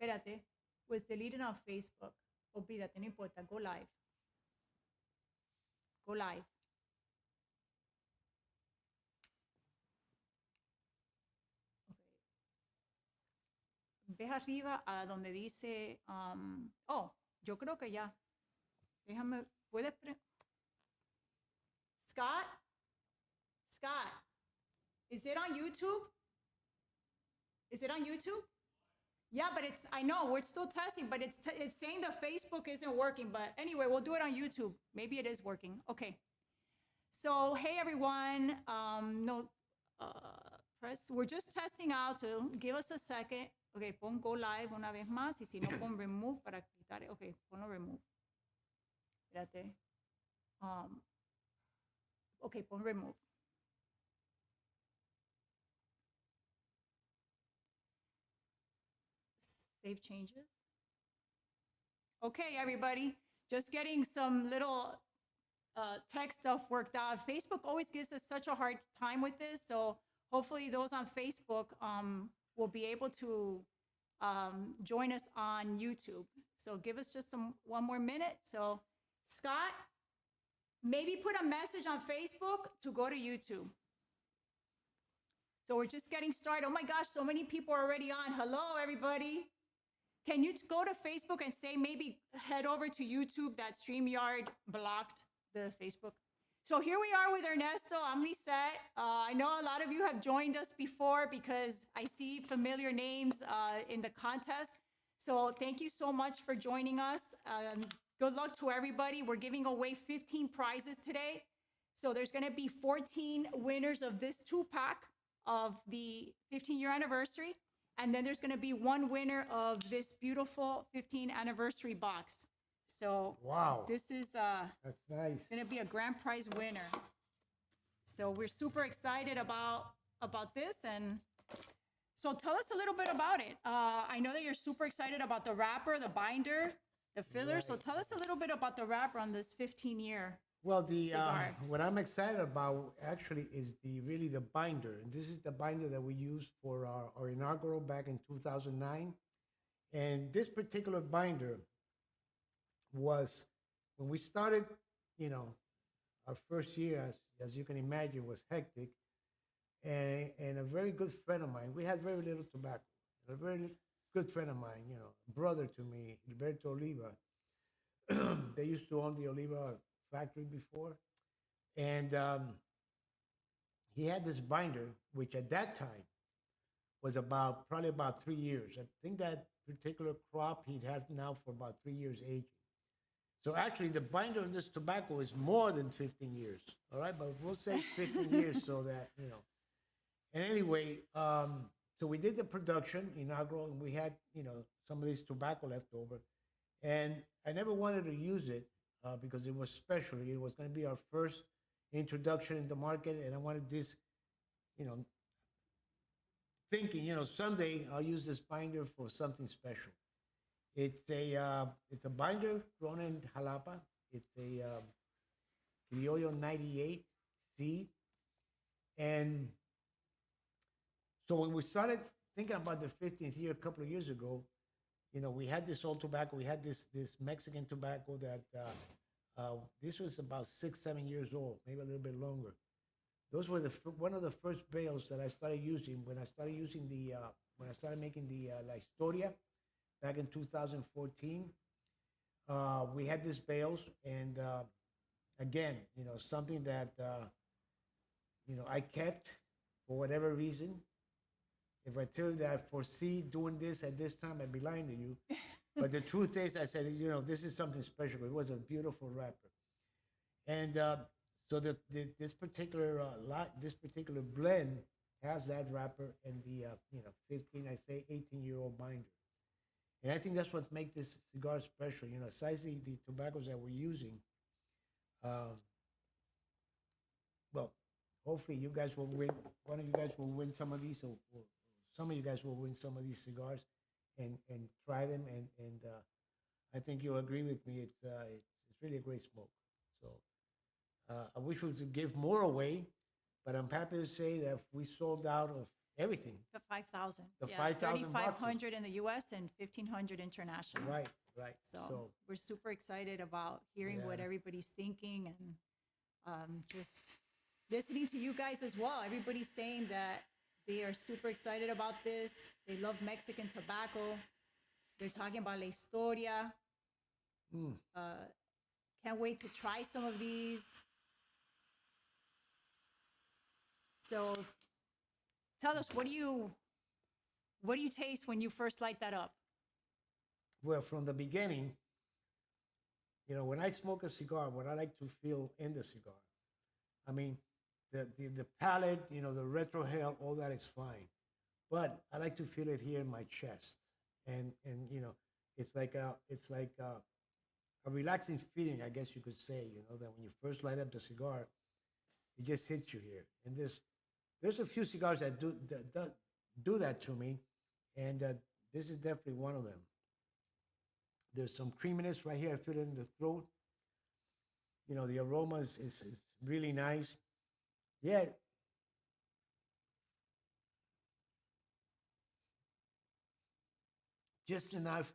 Espérate. Was deleted on Facebook. Olvídate, no importa. Go live. Go live. Ves arriba a donde dice, yo creo que ya. Déjame, ¿puedes? Scott? Scott, is it on YouTube? Is it on YouTube? Yeah, but I know, we're still testing, but it's saying the Facebook isn't working. But anyway, we'll do it on YouTube. Maybe it is working. Okay. So, hey, everyone. We're just testing out, so give us a second. Okay, pon go live una vez más, y si no, pon remove para quitar. Okay, ponlo remove. Espérate. Okay, pon remove. Save changes. Okay, everybody, just getting some little tech stuff worked out. Facebook always gives us such a hard time with this, so hopefully those on Facebook will be able to join us on YouTube. So give us just one more minute. So Scott, maybe put a message on Facebook to go to YouTube. So we're just getting started. Oh my gosh, so many people are already on. Hello, everybody. Can you go to Facebook and say, maybe head over to YouTube, that StreamYard blocked the Facebook? So here we are with Ernesto. I'm Lissette. I know a lot of you have joined us before because I see familiar names in the contest. So thank you so much for joining us. Good luck to everybody. We're giving away 15 prizes today. So there's going to be 14 winners of this 2-pack of the 15-year anniversary. And then there's going to be one winner of this beautiful 15th anniversary box. So wow, this is that's nice. Going to be a grand prize winner. So we're super excited about this. And so tell us a little bit about it. I know that you're super excited about the wrapper, the binder, the filler. Right. So tell us a little bit about the wrapper on this 15-year. Well, what I'm excited about actually is really the binder. And this is the binder that we used for our inaugural back in 2009. And this particular binder was, when we started, our first year, as you can imagine, was hectic. And a very good friend of mine, we had very little tobacco. A very good friend of mine, brother to me, Gilberto Oliva. They used to own the Oliva factory before. And he had this binder, which at that time was probably about 3 years. I think that particular crop he'd had now for about 3 years aging. So actually the binder of this tobacco is more than 15 years, all right? But we'll say 15 years so that, And anyway, so we did the production inaugural, and we had, some of this tobacco left over. And I never wanted to use it because it was special. It was going to be our first introduction in the market, and I wanted this, thinking, someday I'll use this binder for something special. It's a binder grown in Jalapa. It's a Criollo 98 seed. And so when we started thinking about the 15th year a couple of years ago, we had this old tobacco. We had this Mexican tobacco that this was about 6-7 years old, maybe a little bit longer. Those were one of the first bales that I started using when I started making the La Historia back in 2014. We had these bales, and again, something that I kept for whatever reason. If I tell you that I foresee doing this at this time, I'd be lying to you. But the truth is, I said, this is something special. It was a beautiful wrapper. And so this particular blend has that wrapper and the 15, I say 18-year-old binder. And I think that's what makes this cigar special. Besides the tobaccos that we're using, well, hopefully you guys will win. One of you guys will win some of these, or some of you guys will win some of these cigars and try them. And I think you'll agree with me. It's really a great smoke. So I wish we could give more away, but I'm happy to say that we sold out of everything. The 5,000. The Yeah, 5,000 3,500 in the U.S. and 1,500 international. Right, right. So we're super excited about hearing what Yeah. everybody's thinking and just listening to you guys as well. Everybody's saying that they are super excited about this. They love Mexican tobacco. They're talking about La Historia. Mm. Can't wait to try some of these. So tell us, what do you taste when you first light that up? Well, from the beginning, when I smoke a cigar, what I like to feel in the cigar, I mean, the palate, the retrohale, all that is fine, but I like to feel it here in my chest, and it's like a relaxing feeling, I guess you could say, that when you first light up the cigar, it just hits you here, and there's a few cigars that do that to me, and this is definitely one of them. There's some creaminess right here. I feel it in the throat. The aroma is really nice. Yeah. Just enough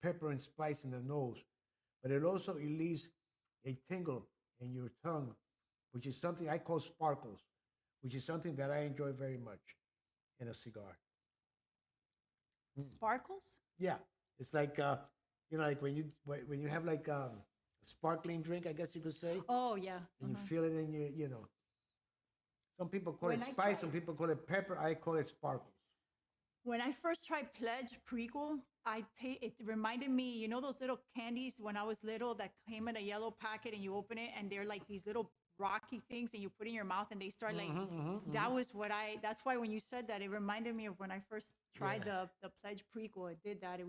pepper and spice in the nose, but it leaves a tingle in your tongue, which is something I call sparkles, which is something that I enjoy very much in a cigar. Sparkles? Yeah, it's like like when you have like a sparkling drink, I guess you could say, Oh, yeah. and you feel it in your. Some people call When it I spice, tried- some people call it pepper. I call it sparkles. When I first tried Pledge Prequel, it reminded me, those little candies when I was little that came in a yellow packet and you open it and they're like these little rocky things and you put in your mouth and they start like, that's why when you said that, it reminded me of when I first tried the Pledge Prequel. It did that. It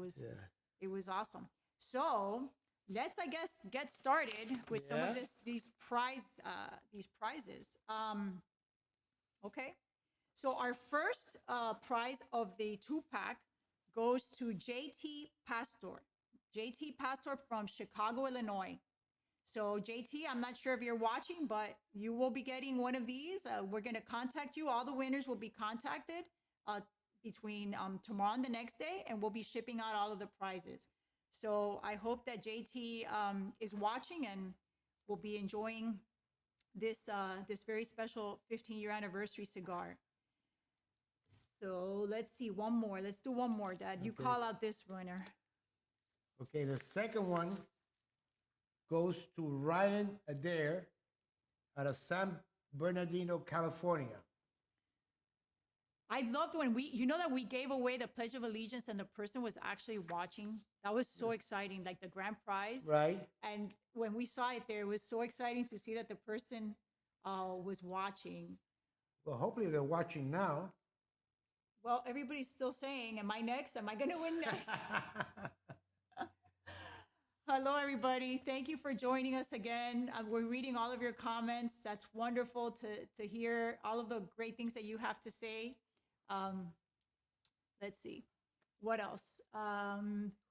was awesome. So let's, I guess, get started with some of these prizes. Okay. So our first prize of the 2-pack goes to JT Pastor. JT Pastor from Chicago, Illinois. So JT, I'm not sure if you're watching, but you will be getting one of these. We're going to contact you. All the winners will be contacted between tomorrow and the next day, and we'll be shipping out all of the prizes. So I hope that JT is watching and will be enjoying this very special 15-year anniversary cigar. So let's see, one more. Let's do one more, Dad. You call out this winner. Okay, the second one goes to Ryan Adair out of San Bernardino, California. I loved when that we gave away the Pledge of Allegiance and the person was actually watching. That was so exciting, like the grand prize. Right. And when we saw it there, it was so exciting to see that the person was watching. Well, hopefully they're watching now. Well, everybody's still saying, am I next? Am I going to win next? Hello, everybody. Thank you for joining us again. We're reading all of your comments. That's wonderful to hear all of the great things that you have to say. Let's see. What else?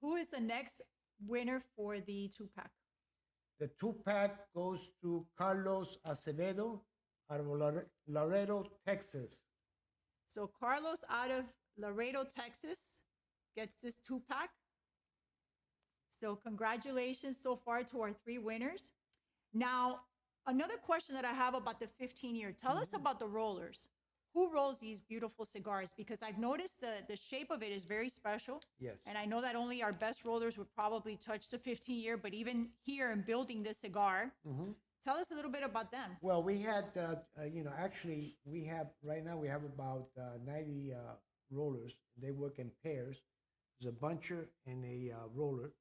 Who is the next winner for the 2-pack? The 2-pack goes to Carlos Acevedo out of Laredo, Texas. So Carlos out of Laredo, Texas gets this 2-pack. So congratulations so far to our 3 winners. Now, another question that I have about the 15-year. Tell us about the rollers. Who rolls these beautiful cigars? Because I've noticed the shape of it is very special. Yes. And I know that only our best rollers would probably touch the 15-year, but even here in building this cigar, tell us a little bit about them. Well, we had, actually, right now we have about 90 rollers. They work in pairs. There's a buncher and a roller.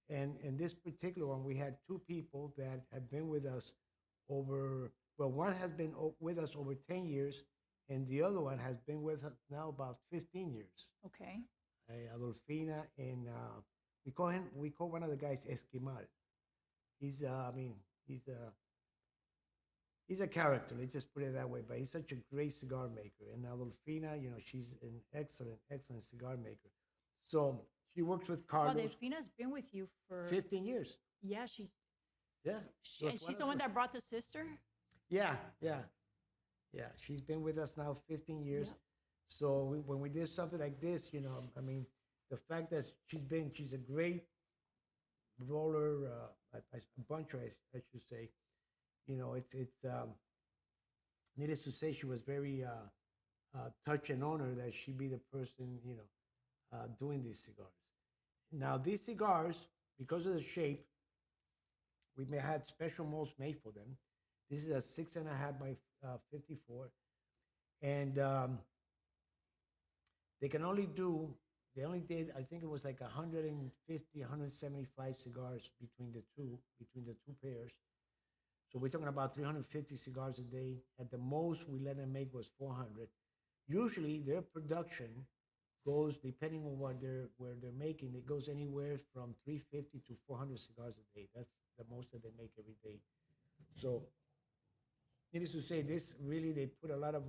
And in this particular one, we had 2 people that have been with us one has been with us over 10 years, and the other one has been with us now about 15 years. Okay. Adolfina, and we call one of the guys Esquimal. He's a character, let's just put it that way, but he's such a great cigar maker. And Adolfina, she's an excellent cigar maker. So she works with Carlos. Well, Adolfina's been with you for 15 years. Yeah, Yeah. and she's the one that brought the sister? Yeah. She's been with us now 15 years. So when we did something like this, I mean, the fact that she's a great roller, a buncher, I should say. Needless to say, she was very touched and honored that she be the person, doing these cigars. Now, these cigars, because of the shape, we may had special molds made for them. This is a 6.5 by 54, and they only did, I think it was like 150, 175 cigars between the two pairs. So we're talking about 350 cigars a day. At the most we let them make was 400. Usually their production goes, depending on where they're making, it goes anywhere from 350 to 400 cigars a day. That's the most that they make every day. So needless to say, this really, they put a lot of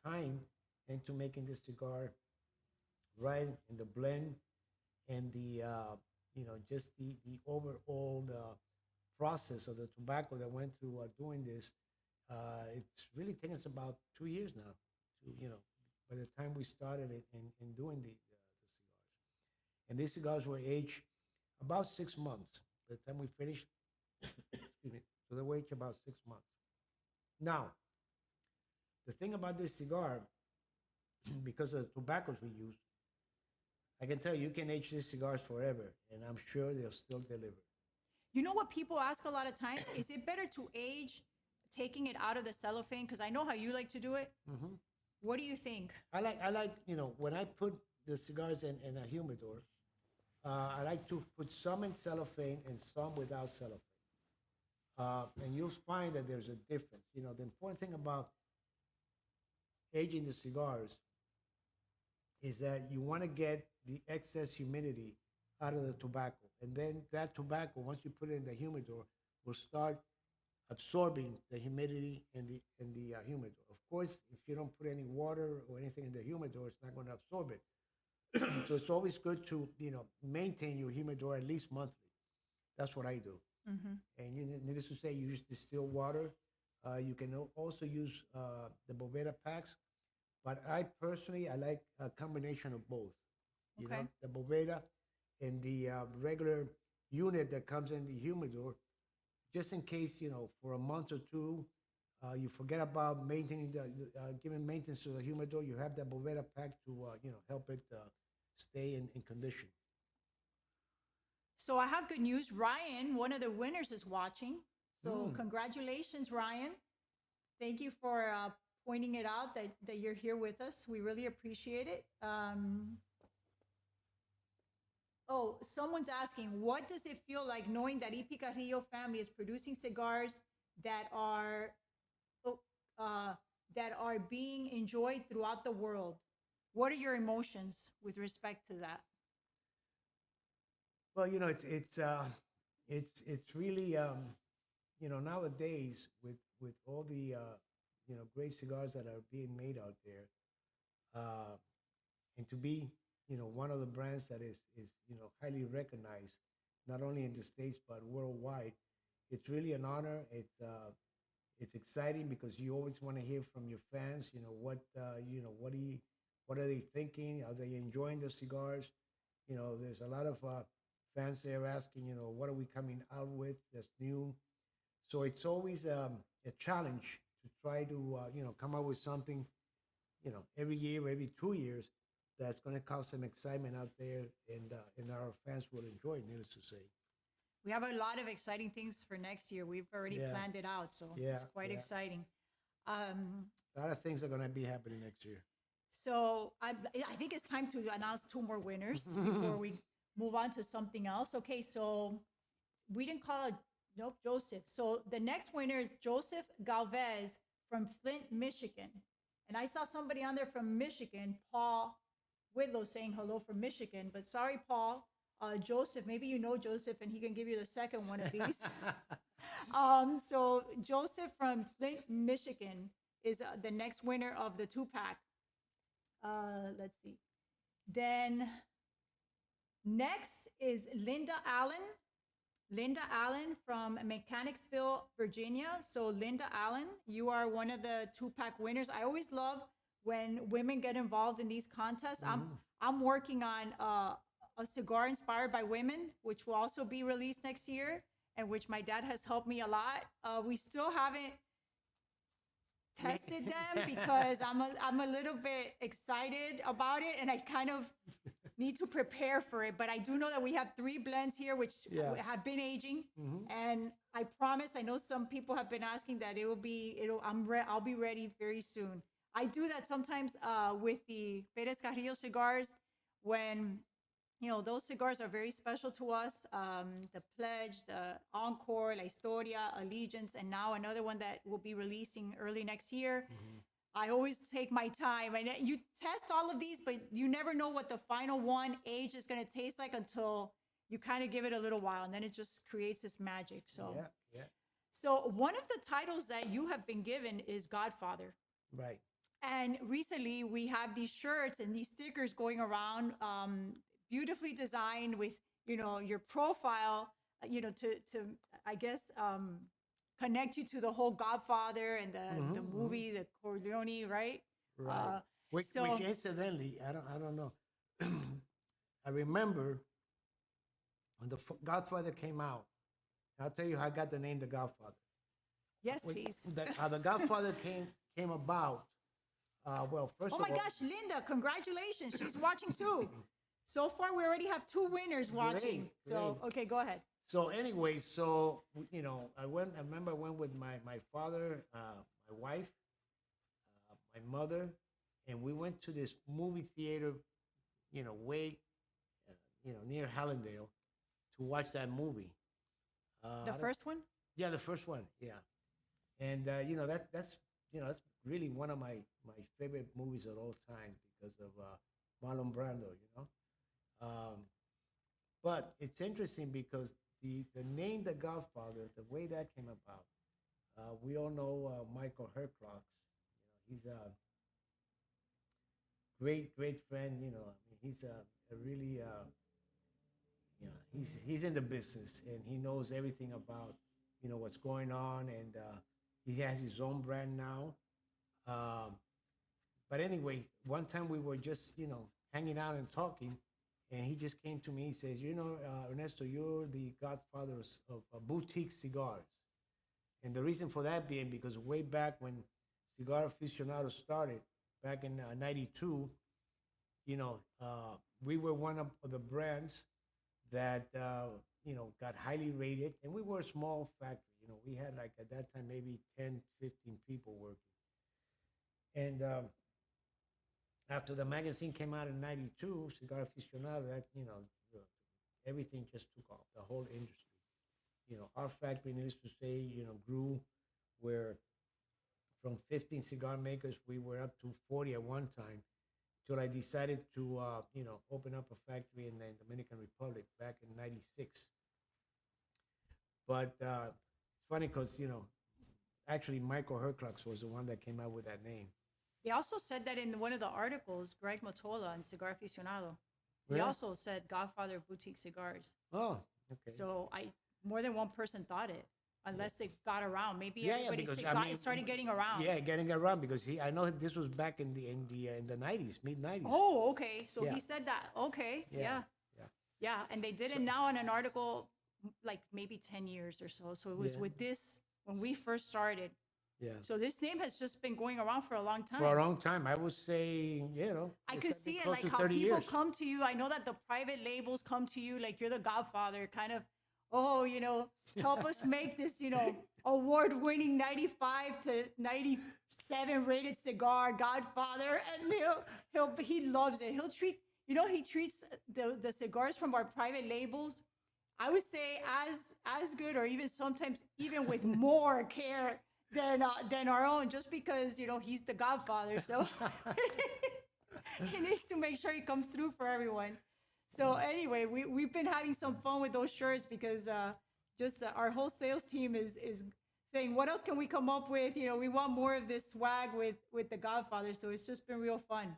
time into making this cigar right, in the blend and the just the overall process of the tobacco that went through doing this. It's really taken us about 2 years now to, by the time we started it in doing the cigars. And these cigars were aged about 6 months. By the time we finished, excuse me, so they were aged about 6 months. Now, the thing about this cigar, because of the tobaccos we use, I can tell you, you can age these cigars forever, and I'm sure they'll still deliver. You know what people ask a lot of times? Is it better to age taking it out of the cellophane? Because I know how you like to do it. Mm-hmm. What do you think? I like, when I put the cigars in a humidor, I like to put some in cellophane and some without cellophane. And you'll find that there's a difference. The important thing about aging the cigars is that you want to get the excess humidity out of the tobacco. And then that tobacco, once you put it in the humidor, will start absorbing the humidity in the humidor. Of course, if you don't put any water or anything in the humidor, it's not going to absorb it. So it's always good to maintain your humidor at least monthly. That's what I do. Mm-hmm. And needless to say, you use distilled water. You can also use the Boveda packs, but I personally like a combination of both. Okay. The Boveda and the regular unit that comes in the humidor, just in case, for a month or two, you forget about maintaining giving maintenance to the humidor. You have that Boveda pack to help it stay in condition. So I have good news. Ryan, one of the winners, is watching. So congratulations, Ryan. Thank you for pointing it out that you're here with us. We really appreciate it. Oh, someone's asking, what does it feel like knowing that EP Carrillo family is producing cigars that are being enjoyed throughout the world? What are your emotions with respect to that? Well, it's really nowadays with all the great cigars that are being made out there, and to be one of the brands that is highly recognized, not only in the States but worldwide. It's really an honor. It's exciting because you always want to hear from your fans. What are they thinking? Are they enjoying the cigars? There's a lot of fans there asking, what are we coming out with that's new? So it's always a challenge to try to come up with something every year, every 2 years, that's going to cause some excitement out there, and our fans will enjoy it, needless to say. We have a lot of exciting things for next year. We've already planned it out, so it's quite exciting. A lot of things are going to be happening next year. So I think it's time to announce 2 more winners before we move on to something else. Okay, so we didn't call it, nope, Joseph. So the next winner is Joseph Galvez from Flint, Michigan. And I saw somebody on there from Michigan, Paul Whitlow, saying hello from Michigan. But sorry, Paul. Joseph, maybe you know Joseph, and he can give you the second one of these. So Joseph from Flint, Michigan is the next winner of the 2-pack. Let's see. Then next is Linda Allen. Linda Allen from Mechanicsville, Virginia. So Linda Allen, you are one of the 2-pack winners. I always love when women get involved in these contests. I'm working on a cigar inspired by women, which will also be released next year, and which my dad has helped me a lot. We still haven't tested them because I'm a little bit excited about it, and I kind of need to prepare for it. But I do know that we have 3 blends here which have been aging, and I promise. I know some people have been asking that I'll be ready very soon. I do that sometimes with the Perez-Carrillo cigars when those cigars are very special to us. The Pledge, the Encore, La Historia, Allegiance, and now another one that will be releasing early next year. I always take my time, and you test all of these, but you never know what the final one age is going to taste like until you kind of give it a little while, and then it just creates this magic. So, So one of the titles that you have been given is Godfather. Right. And recently we have these shirts and these stickers going around, beautifully designed with, your profile, to I guess, connect you to the whole Godfather and the movie, the Corleone, right? Right. Which incidentally, I don't know. I remember when the Godfather came out. I'll tell you how I got the name The Godfather. Yes, please. How the Godfather came about. Well, first of all. Oh my gosh, Linda, congratulations. She's watching too. So far, we already have 2 winners watching. Great. So, okay, go ahead. So anyway, I remember I went with my father, my wife, my mother, and we went to this movie theater, near Hallandale to watch that movie. The first one? Yeah, the first one. Yeah. And, that's really one of my favorite movies of all time because of Marlon Brando, But it's interesting because the name The Godfather, the way that came about, we all know Michael Hercrox. He's a great friend. He's a really, he's in the business and he knows everything about, what's going on, and he has his own brand now. But anyway, one time we were just, hanging out and talking, and he just came to me. He says, Ernesto, you're the godfather of boutique cigars. And the reason for that being because way back when Cigar Aficionado started, back in 92, we were one of the brands that, got highly rated. And we were a small factory. We had like at that time maybe 10, 15 people working. And after the magazine came out in 92, Cigar Aficionado, that, everything just took off, the whole industry. Our factory, needless to say, grew where from 15 cigar makers, we were up to 40 at one time, till I decided to, open up a factory in the Dominican Republic back in 96. But it's funny because, actually Michael Hercrox was the one that came out with that name. They also said that in one of the articles, Greg Motola in Cigar Aficionado, he also said Godfather of Boutique Cigars. Oh, okay. So more than one person thought it, unless it got around. Maybe everybody started getting around. Yeah, getting around because I know this was back in the 90s, mid 90s. Oh, okay. So he said that. Okay. Yeah. And they did it now in an article, like maybe 10 years or so. So it was with this when we first started. Yeah. So this name has just been going around for a long time. For a long time, I would say, I could see it like how people come to you. I know that the private labels come to you like you're the Godfather, kind of. Oh, help us make this, award-winning 95 to 97 rated cigar, Godfather, and he loves it. He'll treat, he treats the cigars from our private labels, I would say as good, or even sometimes even with more care than our own, just because he's the Godfather. So he needs to make sure he comes through for everyone. So anyway, we've been having some fun with those shirts because our whole sales team is saying, what else can we come up with? We want more of this swag with the Godfather. So it's just been real fun.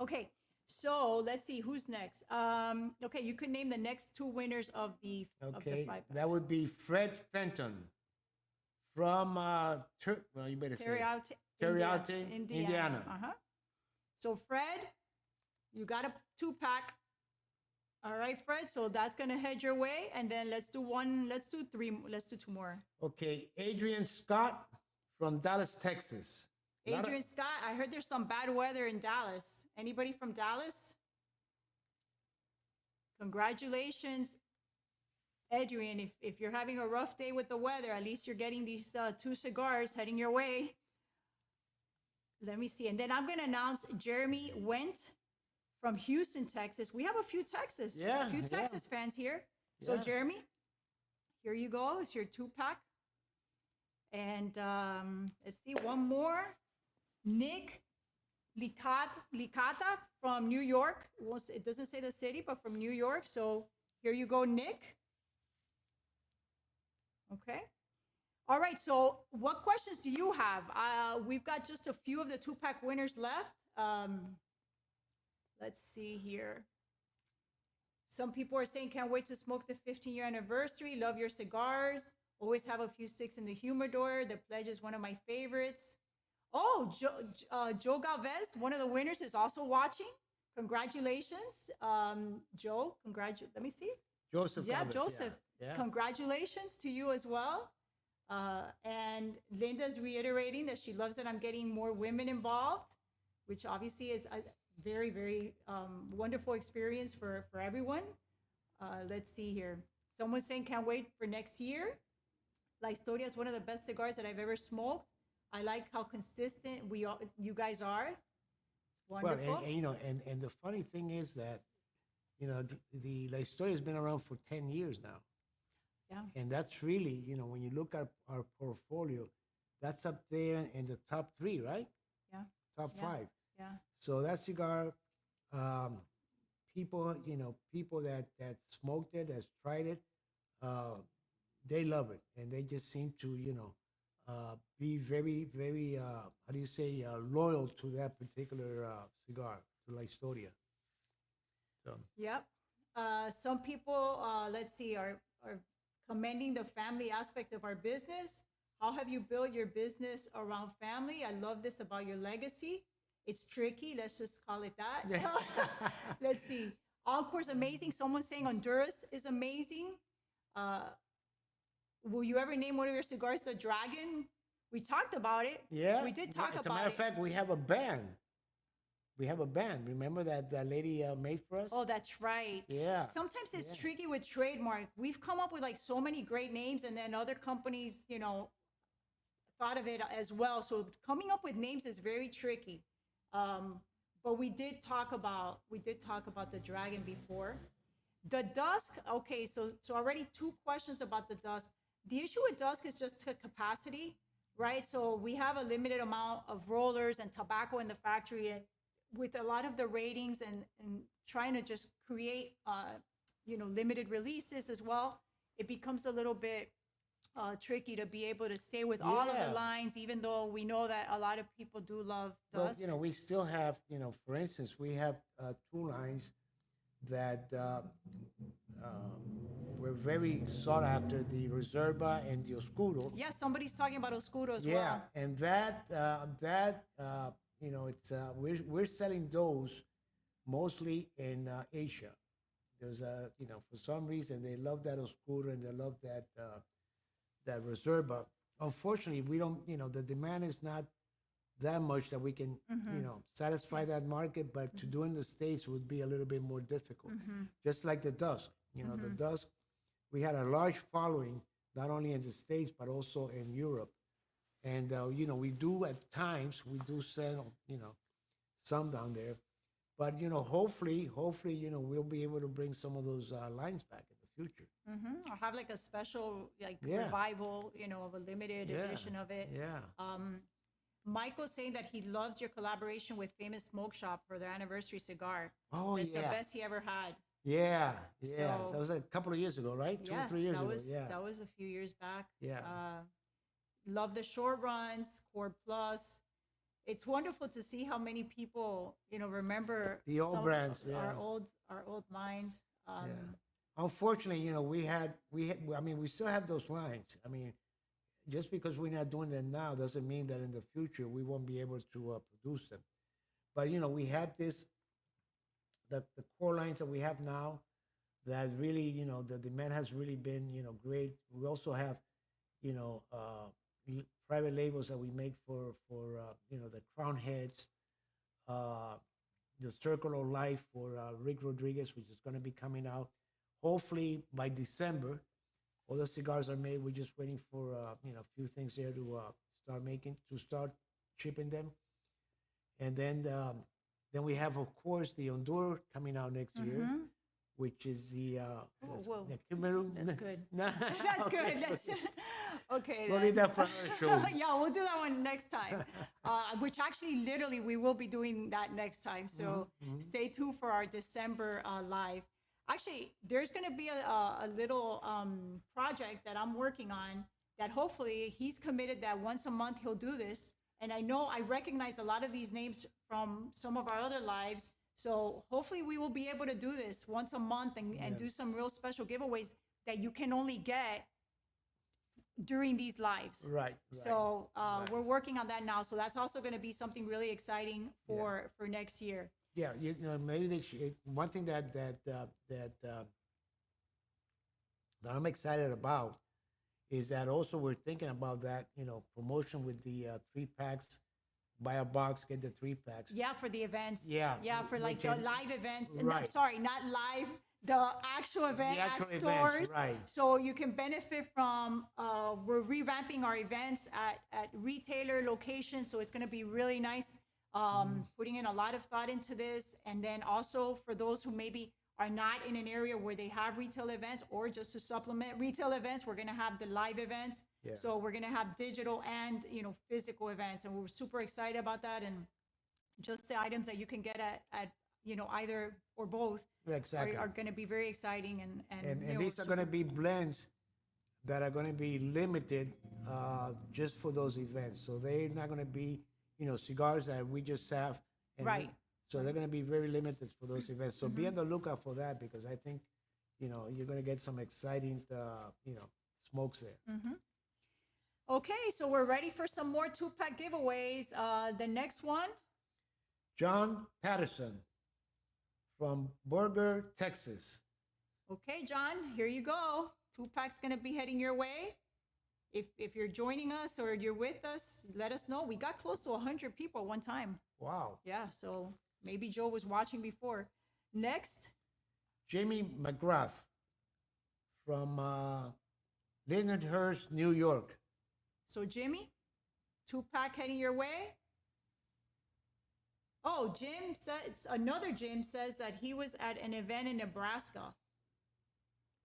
Okay, so let's see who's next. Okay, you could name the next 2 winners of the 5 packs. That would be Fred Fenton from you better say Terrialta, Indiana. Uh-huh. So Fred, you got a 2-pack. All right, Fred. So that's gonna head your way, and then let's do one. Let's do three. Let's do two more. Okay, Adrian Scott from Dallas, Texas. Adrian Scott. I heard there's some bad weather in Dallas. Anybody from Dallas? Congratulations, Adrian. If you're having a rough day with the weather, at least you're getting these 2 cigars heading your way. Let me see. And then I'm going to announce Jeremy Went from Houston, Texas. We have a few Texas fans here. So Jeremy, here you go. It's your 2-pack. And let's see, one more. Nick Licata from New York. It doesn't say the city, but from New York. So here you go, Nick. Okay. All right. So what questions do you have? We've got just a few of the 2-pack winners left. Let's see here. Some people are saying, can't wait to smoke the 15-year anniversary. Love your cigars. Always have a few sticks in the humidor. The pledge is one of my favorites. Oh, Joe Galvez, one of the winners, is also watching. Congratulations, Joe. Let me see. Joseph. Yeah, Galvez, Joseph. Yeah. Congratulations to you as well. And Linda's reiterating that she loves that I'm getting more women involved, which obviously is a very, very wonderful experience for everyone. Let's see here. Someone's saying, can't wait for next year. La Historia is one of the best cigars that I've ever smoked. I like how consistent you guys are. It's wonderful. Well, and the funny thing is that, the La Historia has been around for 10 years now. Yeah. And that's really, when you look at our portfolio, that's up there in the top 3, right? Yeah. Top 5. Yeah. So that cigar, people that smoked it, that's tried it, they love it, and they just seem to, be very, very, how do you say, loyal to that particular cigar, to La Historia. So. Yep. Some people, let's see, are commending the family aspect of our business. How have you built your business around family? I love this about your legacy. It's tricky. Let's just call it that. Let's see. Encore's amazing. Someone's saying Honduras is amazing. Will you ever name one of your cigars the Dragon? We talked about it. Yeah. We did talk about it. As a matter of fact, we have a band. Remember that lady made for us? Oh, that's right. Yeah. Sometimes it's tricky with trademark. We've come up with like so many great names, and then other companies, thought of it as well. So coming up with names is very tricky. But we did talk about the Dragon before. The Dusk. Okay, so already 2 questions about the Dusk. The issue with Dusk is just the capacity, right? So we have a limited amount of rollers and tobacco in the factory, and with a lot of the ratings and trying to just create, limited releases as well, it becomes a little bit tricky to be able to stay with all of the lines, even though we know that a lot of people do love Dusk. Well, we still have, for instance, we have 2 lines that were very sought after, the Reserva and the Oscuro. Yeah, somebody's talking about Oscuro as well. Yeah, and that it's we're selling those mostly in Asia. There's for some reason they love that Oscuro and they love that Reserva. Unfortunately, we don't, the demand is not that much that we can, satisfy that market, but to do in the States would be a little bit more difficult. Just like the Dusk, the Dusk, we had a large following, not only in the States, but also in Europe. And, we do at times, we do sell, some down there. But, hopefully, we'll be able to bring some of those lines back in the future. Or have like a special, revival, of a limited edition of it. Yeah. Michael's saying that he loves your collaboration with Famous Smoke Shop for their anniversary cigar. Oh, it's the best he ever had. Yeah. So, that was a couple of years ago, right? 2 or 3 years ago. That was a few years back. Yeah. Love the short runs, Core Plus. It's wonderful to see how many people, remember the old brands, our old lines. Unfortunately, we still have those lines. I mean, just because we're not doing them now doesn't mean that in the future we won't be able to produce them. But we have the core lines that we have now that really, the demand has really been, great. We also have, private labels that we make for the crown heads, uh, the Circle of Life for Rick Rodriguez, which is going to be coming out hopefully by December. All the cigars are made. We're just waiting for a few things there to start shipping them, and then we have, of course, the Hondur coming out next year, Mm-hmm. which is the Whoa. Cameroon. That's good. No, That's good. That's okay. we'll then. leave that for another show. Yeah, we'll do that one next time. Which actually, literally, we will be doing that next time. So stay tuned for our December live. Actually, there's going to be a little project that I'm working on that hopefully he's committed that once a month he'll do this. And I know I recognize a lot of these names from some of our other lives. So hopefully we will be able to do this once a month and do some real special giveaways that you can only get during these lives. Right. So right. we're working on that now. So that's also going to be something really exciting for next year. Yeah, maybe one thing that I'm excited about is that also we're thinking about that promotion with the 3-packs, buy a box, get the 3-packs. Yeah, for the events. Yeah, for like the live events. Right. Sorry, not live. The actual event at stores. Events, right. So you can benefit from. We're revamping our events at retailer locations. So it's going to be really nice. Putting in a lot of thought into this, and then also for those who maybe are not in an area where they have retail events, or just to supplement retail events, we're going to have the live events. Yeah. So we're going to have digital and physical events, and we're super excited about that. And just the items that you can get at either or both exactly. are going to be very exciting, and these are going to be blends that are going to be limited just for those events. So they're not going to be cigars that we just have. Right. So they're going to be very limited for those events. So be on the lookout for that, because I think, you're going to get some exciting, smokes there. Okay, so we're ready for some more 2-pack giveaways. The next one. John Patterson from Burger, Texas. Okay, John, here you go. 2-pack's going to be heading your way. If you're joining us or you're with us, let us know. We got close to 100 people at one time. Wow. Yeah, so maybe Joe was watching before. Next. Jamie McGrath from Lindenhurst, New York. So Jimmy, 2-pack heading your way. Oh, another Jim says that he was at an event in Nebraska.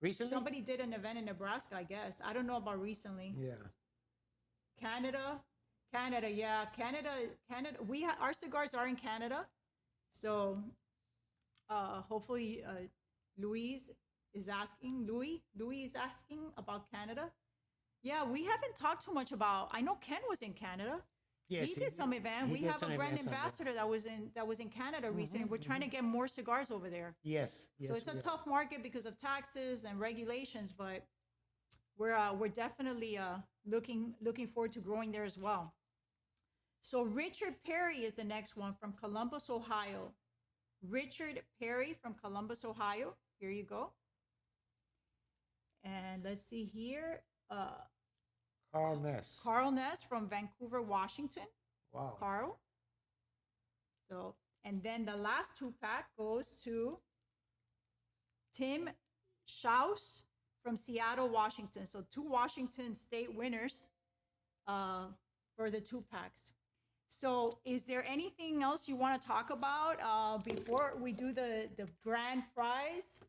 Recently? Somebody did an event in Nebraska, I guess. I don't know about recently. Yeah. Canada, yeah. Canada. Our cigars are in Canada. So hopefully Louis is asking about Canada. Yeah, we haven't talked too much about. I know Ken was in Canada. Yes, he did some event. We have a brand events ambassador that was in Canada recently. We're trying to get more cigars over there. Yes. So it's a tough market because of taxes and regulations, but we're definitely looking forward to growing there as well. So Richard Perry is the next one from Columbus, Ohio. Richard Perry from Columbus, Ohio. Here you go. And let's see here. Carl Ness from Vancouver, Washington. Wow. Carl. So, and then the last 2-pack goes to Tim Schaus from Seattle, Washington. So 2 Washington State winners for the 2-packs. So is there anything else you want to talk about before we do the grand prize?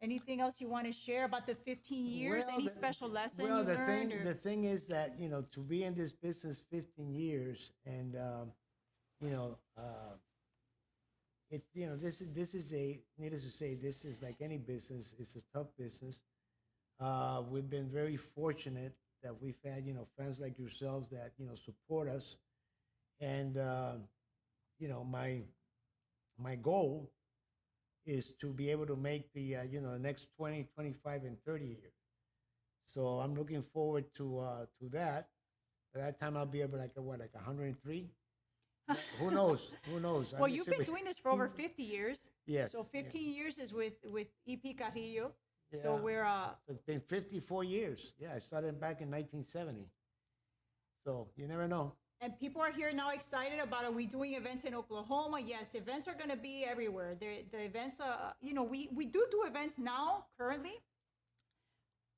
Anything else you want to share about the 15 years? Any special lesson you learned? The thing is that, to be in this business 15 years and, this is needless to say, this is like any business. It's a tough business. We've been very fortunate that we've had, fans like yourselves that, support us. And, my goal is to be able to make the next 20, 25, and 30 years. So I'm looking forward to that. By that time, I'll be able like 103. Who knows? Who knows? Well, you've been doing this for over 50 years. Yes. So 15 years is with EP Carrillo. Yeah. So we're It's been 54 years. Yeah, I started back in 1970. So you never know. and people are here now excited about, are we doing events in Oklahoma? Yes, events are going to be everywhere. The events, we do events now currently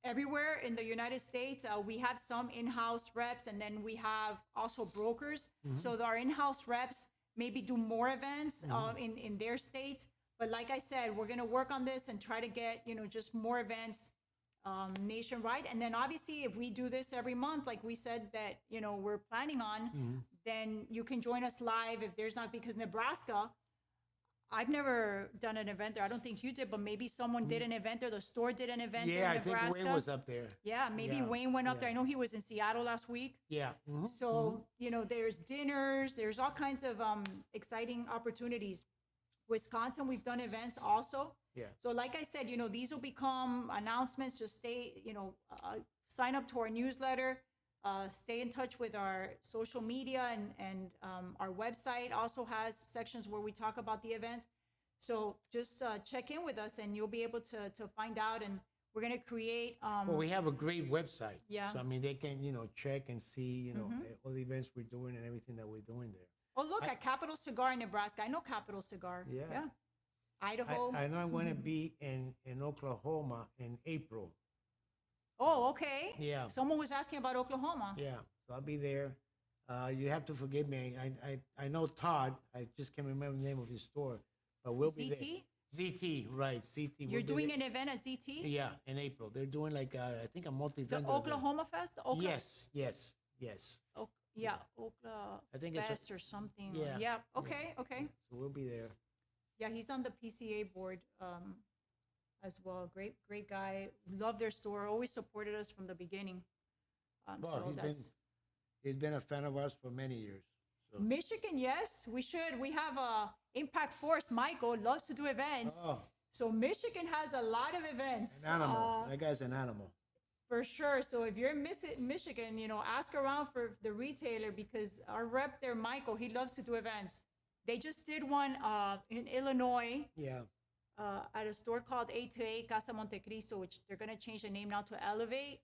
everywhere in the United States. We have some in-house reps, and then we have also brokers. So our in-house reps maybe do more events in their states. But like I said, we're going to work on this and try to get, just more events nationwide. And then obviously, if we do this every month, like we said that, we're planning on, then you can join us live if there's not, because Nebraska, I've never done an event there. I don't think you did, but maybe someone did an event there. The store did an event there in Nebraska. Yeah, I think Wayne was up there. Yeah, maybe Wayne went up there. I know he was in Seattle last week. Yeah. So, there's dinners, there's all kinds of exciting opportunities. Wisconsin, we've done events also. Yeah. So like I said, these will become announcements. Just stay, sign up to our newsletter, stay in touch with our social media, and our website also has sections where we talk about the events. So just check in with us and you'll be able to find out. And we're going to create. Well, we have a great website. Yeah. So, I mean, they can, check and see, all the events we're doing and everything that we're doing there. Oh, look at Capital Cigar in Nebraska. I know Capital Cigar. Yeah. Idaho. I know I'm going to be in Oklahoma in April. Oh, okay. Yeah. Someone was asking about Oklahoma. Yeah. So I'll be there. You have to forgive me. I know Todd. I just can't remember the name of his store, but we'll be there. ZT, right? ZT. You're doing an event at ZT? Yeah, in April. They're doing like I think a multi-vendor. The Oklahoma Fest. Yes. Yeah, Oklahoma I think Fest it's or something. Yeah. Yeah. Okay. So we'll be there. Yeah, he's on the PCA board as well. Great guy. Love their store. Always supported us from the beginning. Well, he's been a fan of ours for many years. So. Michigan, yes, we should. We have Impact Force. Michael loves to do events. Oh. So Michigan has a lot of events. An animal. That guy's an animal. For sure. So if you're in Michigan, ask around for the retailer, because our rep there, Michael, he loves to do events. They just did one in Illinois. Yeah. At a store called A2A Casa Montecristo, which they're going to change the name now to Elevate.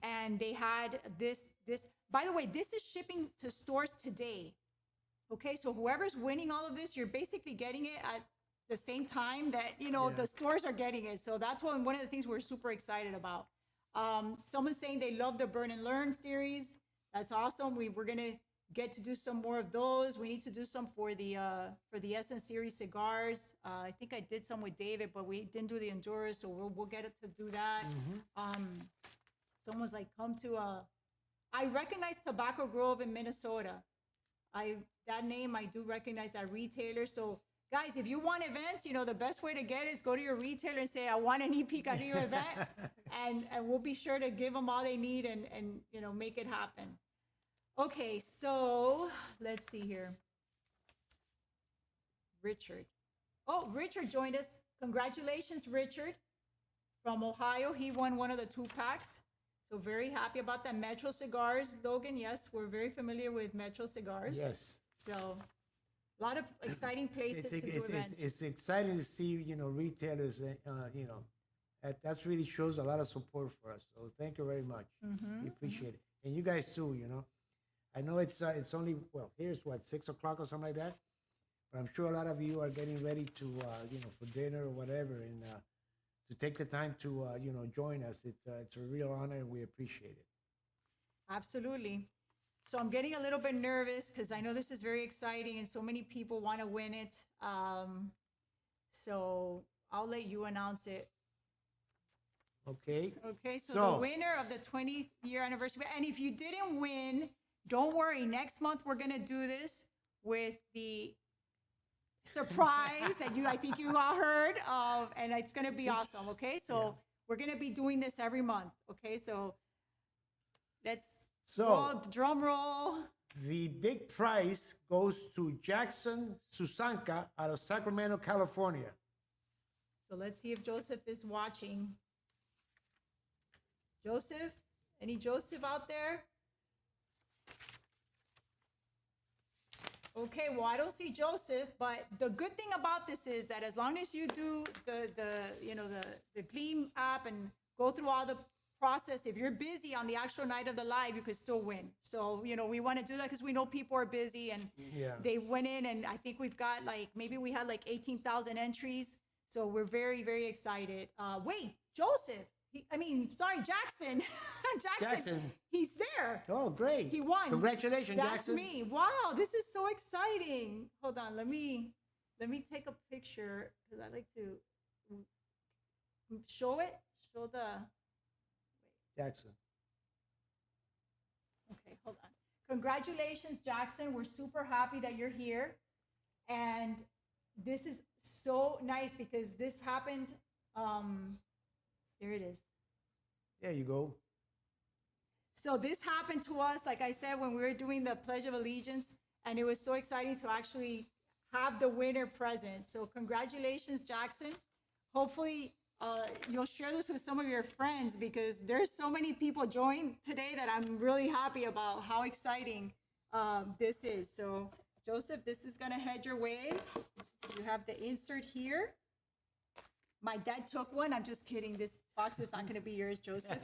And they had this. By the way, this is shipping to stores today. Okay, so whoever's winning all of this, you're basically getting it at the same time that the stores are getting it. So that's one of the things we're super excited about. Someone's saying they love the Burn and Learn series. That's awesome. We're gonna get to do some more of those. We need to do some for the SN series cigars. I think I did some with David, but we didn't do the Honduras, so we'll get it to do that. Someone's like, come to I recognize Tobacco Grove in Minnesota. That name, I do recognize that retailer. So guys, if you want events, the best way to get it is go to your retailer and say, I want an EP Carrillo event, and we'll be sure to give them all they need and make it happen. Okay, so let's see here. Richard. Oh, Richard joined us. Congratulations, Richard, from Ohio. He won one of the 2-packs. So very happy about that. Metro Cigars, Logan. Yes, we're very familiar with Metro Cigars. Yes. So a lot of exciting places to do events. It's exciting to see, retailers, that really shows a lot of support for us. So thank you very much. We appreciate it. And you guys too, I know it's only, here's 6 o'clock or something like that. But I'm sure a lot of you are getting ready to, for dinner or whatever. And to take the time to, join us. It's a real honor and we appreciate it. Absolutely. So I'm getting a little bit nervous because I know this is very exciting and so many people want to win it. So I'll let you announce it. Okay. Okay. So the winner of the 20th year anniversary. And if you didn't win, don't worry. Next month, we're going to do this with the surprise that I think you all heard of, and it's going to be awesome. Okay. So we're going to be doing this every month. Okay. So let's drum roll. The big prize goes to Jackson Susanka out of Sacramento, California. So let's see if Joseph is watching. Joseph? Any Joseph out there? Okay, well, I don't see Joseph, but the good thing about this is that as long as you do the Gleam app and go through all the process, if you're busy on the actual night of the live, you could still win. So, we want to do that because we know people are busy and they went in, and I think we've got maybe we had 18,000 entries. So we're very, very excited. Wait, Joseph. Jackson. Jackson. He's there. Oh, great. He won. Congratulations, That's Jackson. me. Wow, this is so exciting. Hold on. Let me take a picture because I like to show it. Show the. Jackson. Okay, hold on. Congratulations, Jackson. We're super happy that you're here. And this is so nice because this happened. There it is. There you go. So this happened to us, like I said, when we were doing the Pledge of Allegiance, and it was so exciting to actually have the winner present. So congratulations, Jackson. Hopefully you'll share this with some of your friends because there's so many people joined today that I'm really happy about how exciting this is. So Joseph, this is gonna head your way. You have the insert here. My dad took one. I'm just kidding. This box is not going to be yours, Joseph.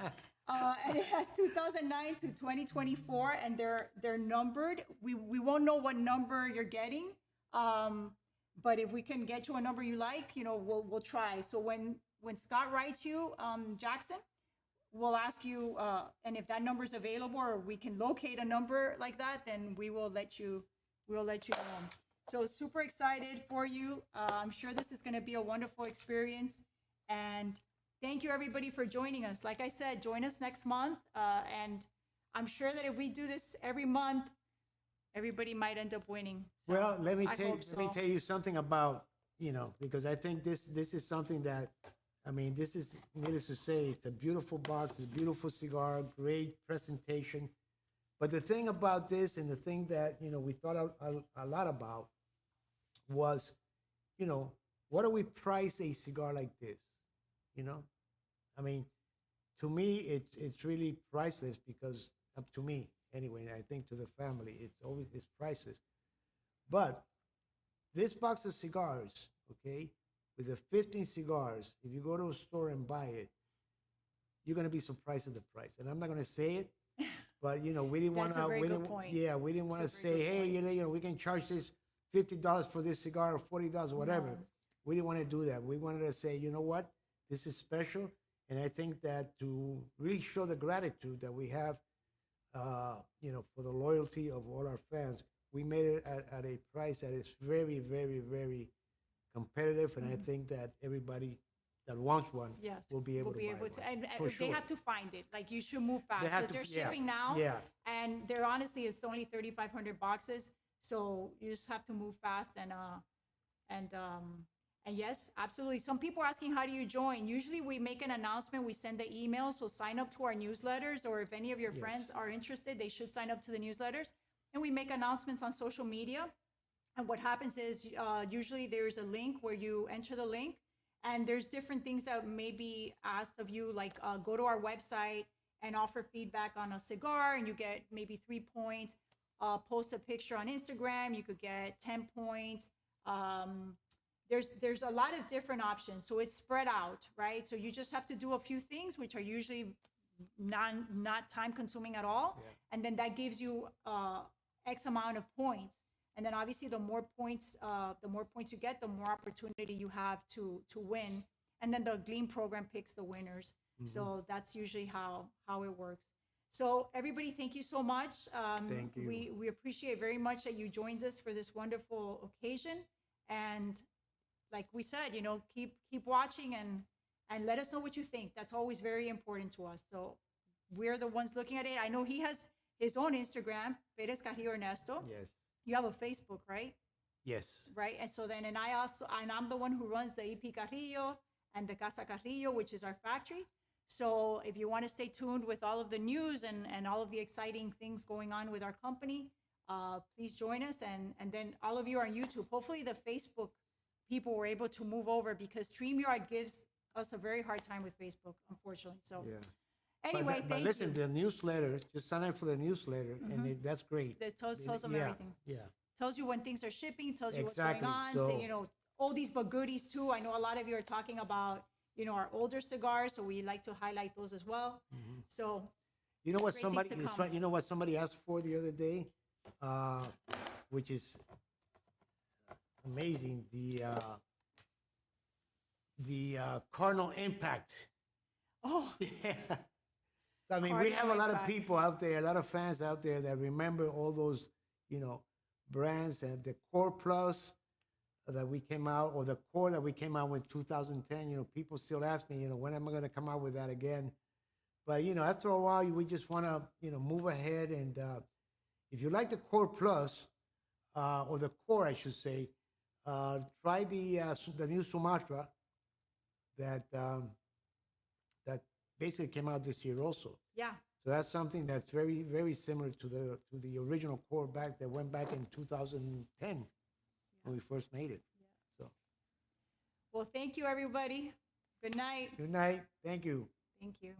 And it has 2009 to 2024, and they're numbered. We won't know what number you're getting, but if we can get you a number you like, we'll try. So when Scott writes you, Jackson, we'll ask you, and if that number is available or we can locate a number like that, then we'll let you know. So super excited for you. I'm sure this is going to be a wonderful experience. And thank you, everybody, for joining us. Like I said, join us next month. And I'm sure that if we do this every month, everybody might end up winning. So well, let me tell you something about, because I think this is something that, this is, needless to say, it's a beautiful box, it's a beautiful cigar, great presentation. But the thing about this, and the thing that, we thought a lot about was, what do we price a cigar like this? To me, it's really priceless because, up to me anyway, I think to the family, it's priceless. But this box of cigars, okay, with the 15 cigars, if you go to a store and buy it, you're going to be surprised at the price. And I'm not going to say it, but we didn't want to. We didn't want to say, hey, we can charge this $50 for this cigar or $40 or whatever. No. We didn't want to do that. We wanted to say, you know what, this is special, and I think that to really show the gratitude that we have, for the loyalty of all our fans, we made it at a price that is very, very, very competitive, and I think that everybody that wants one will be able to buy one. And they have to find it. You should move fast because they're shipping now. Yeah. And they're honestly, it's only 3,500 boxes. So you just have to move fast. And yes, absolutely. Some people are asking, how do you join? Usually we make an announcement. We send the email. So sign up to our newsletters, or if any of your friends are interested, they should sign up to the newsletters. And we make announcements on social media. And what happens is usually there's a link where you enter the link. And there's different things that may be asked of you, like go to our website and offer feedback on a cigar, and you get maybe 3 points. Post a picture on Instagram, you could get 10 points. There's a lot of different options, so it's spread out, right? So you just have to do a few things, which are usually not time consuming at all, and then that gives you X amount of points. And then obviously the more points you get, the more opportunity you have to win. And then the Gleam program picks the winners. Mm-hmm. So that's usually how it works. So everybody, thank you so much. Thank you. We appreciate very much that you joined us for this wonderful occasion. And like we said, keep watching and let us know what you think. That's always very important to us. So we're the ones looking at it. I know he has his own Instagram, Perez-Carrillo Ernesto. Yes. You have a Facebook, right? Yes. Right. And so then, and I'm the one who runs the EP Carrillo and the Casa Carrillo, which is our factory. So if you want to stay tuned with all of the news and all of the exciting things going on with our company, please join us. And then all of you are on YouTube. Hopefully the Facebook people were able to move over because StreamYard gives us a very hard time with Facebook, unfortunately. So anyway, but listen, the newsletter, just sign up for the newsletter, and that's great. It tells them everything. Yeah. tells you when things are shipping, tells you Exactly. what's going on. So, You know, oldies but goodies too. I know a lot of you are talking about, you know, our older cigars, so we like to highlight those as well. So you know what great things to come. you know what somebody asked for the other day, which is amazing. The Cardinal Impact. Oh, Yeah. So I mean, we Cardinal have a lot of Impact. people out there, a lot of fans out there that remember all those, you know, brands and the Core Plus that we came out, or the Core that we came out with 2010. You know, people still ask me, you know, when am I going to come out with that again? But you know, after a while, we just want to, you know, move ahead. And if you like the Core Plus, or the Core, I should say, try the new Sumatra that that basically came out this year also. yeah. So that's something that's very, very similar to the original Core back that went back in 2010 when we first made it. So Well, thank you, everybody. Good night. good night. Thank you. Thank you.